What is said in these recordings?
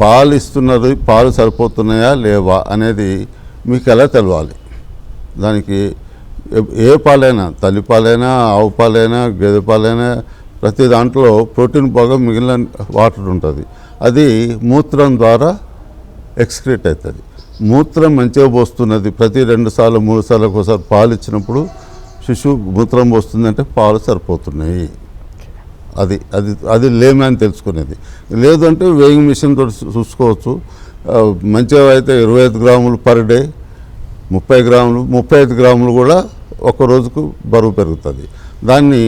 పాలు ఇస్తున్నది, పాలు సరిపోతున్నాయా లేవా అనేది మీకు ఎలా తెలవాలి? దానికి ఏ పాలైనా, తల్లి పాలైనా, ఆవు పాలైనా, గేదె పాలైనా, ప్రతి దాంట్లో ప్రోటీన్ బాగా మిగిలిన వాటర్ ఉంటుంది. అది మూత్రం ద్వారా ఎక్స్క్రీట్ అవుతుంది. మూత్రం మంచిగా పోస్తున్నది, ప్రతి 2 సార్లు 3 సార్లకు ఒకసారి పాలు ఇచ్చినప్పుడు శిశువు మూత్రం పోస్తుందంటే పాలు సరిపోతున్నాయి. అది అది అది లేమని తెలుసుకునేది. లేదు అంటే వేయింగ్ మిషన్ తోటి చూసుకోవచ్చు. మంచిగా అయితే 25 గ్రాములు పర్ డే, 30 గ్రాములు, 35 గ్రాములు కూడా ఒక రోజుకు బరువు పెరుగుతుంది. దాన్ని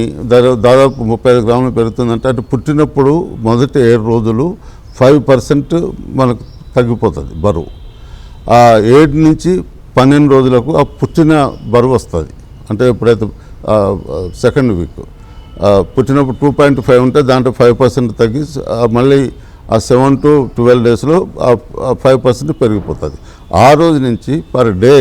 దాదాపు 35 గ్రాములు పెరుగుతుందంటే అటు పుట్టినప్పుడు మొదటి 7 రోజులు 5% మనకు తగ్గిపోతుంది బరువు. ఆ 7 నుంచి 12 రోజులకు ఆ పుట్టిన బరువు వస్తుంది. అంటే ఎప్పుడైతే సెకండ్ వీక్ పుట్టినప్పుడు 2.5 ఉంటే దాంట్లో 5% తగ్గి మళ్ళీ ఆ 7 to 12 డేస్లో 5% పెరిగిపోతుంది. ఆ రోజు నుంచి పర్ డే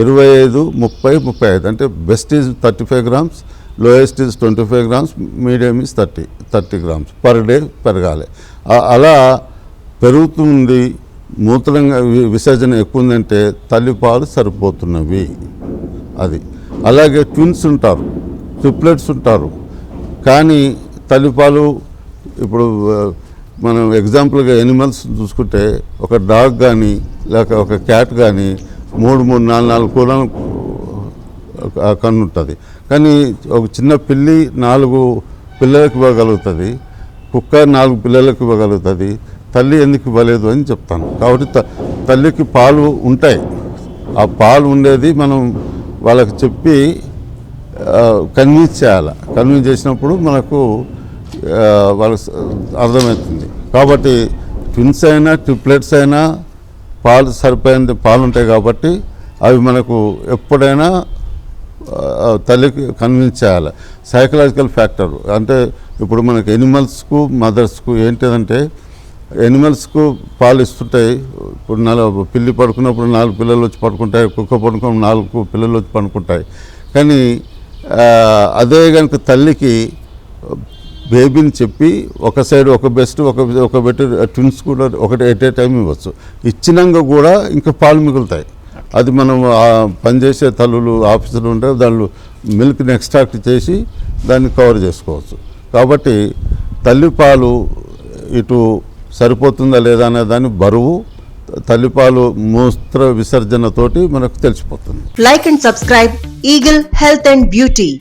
25, 30, 35 అంటే best is 35 grams, lowest is 25 grams, medium is 30 grams per day పెరగాలి. అలా పెరుగుతుంది. మూత్రంగా విసర్జన ఎక్కువ ఉందంటే తల్లిపాలు సరిపోతున్నవి. అది అలాగే ట్విన్స్ ఉంటారు, ట్రిప్లెట్స్ ఉంటారు, కానీ తల్లిపాలు ఇప్పుడు మనం ఎగ్జాంపుల్గా ఎనిమల్స్ చూసుకుంటే ఒక డాగ్ కానీ లేక ఒక క్యాట్ కానీ 3, 4 కూరలు కన్ను ఉంటుంది. కానీ ఒక చిన్న పిల్లి 4 పిల్లలకు ఇవ్వగలుగుతుంది, కుక్క 4 పిల్లలకు ఇవ్వగలుగుతుంది. తల్లి ఎందుకు ఇవ్వలేదు అని చెప్తాను. కాబట్టి తల్లికి పాలు ఉంటాయి. ఆ పాలు ఉండేది మనం వాళ్ళకి చెప్పి కన్విన్స్ చేయాలి. కన్విన్స్ చేసినప్పుడు మనకు వాళ్ళకి అర్థమవుతుంది. కాబట్టి ట్విన్స్ అయినా ట్రిప్లెట్స్ అయినా పాలు సరిపోయిన పాలు ఉంటాయి. కాబట్టి అవి మనకు ఎప్పుడైనా తల్లికి కన్విన్స్ చేయాలి. సైకలాజికల్ ఫ్యాక్టర్ అంటే ఇప్పుడు మనకు ఎనిమల్స్కు మదర్స్కు ఏంటిదంటే, ఎనిమల్స్కు పాలు ఇస్తుంటాయి. ఇప్పుడు పిల్లి పడుకున్నప్పుడు 4 పిల్లలు వచ్చి పడుకుంటాయి, కుక్క పడుకున్నప్పుడు 4 పిల్లలు వచ్చి పడుకుంటాయి. కానీ అదే కనుక తల్లికి బేబీని చెప్పి ఒక సైడ్ ఒక బెస్ట్ ఒక బెట్ ట్విన్స్ కూడా ఒకటి ఎట్ ఏ టైం ఇవ్వచ్చు. ఇచ్చినాక కూడా ఇంకా పాలు మిగులుతాయి. అది మనం పనిచేసే తల్లులు ఆఫీసులు ఉంటే దాళ్ళు మిల్క్ని ఎక్స్ట్రాక్ట్ చేసి దాన్ని కవర్ చేసుకోవచ్చు. కాబట్టి తల్లిపాలు ఇటు సరిపోతుందా లేదా అనే దాని బరువు తల్లిపాలు మూత్ర విసర్జనతోటి మనకు తెలిసిపోతుంది. Like and subscribe Eagle Health and Beauty.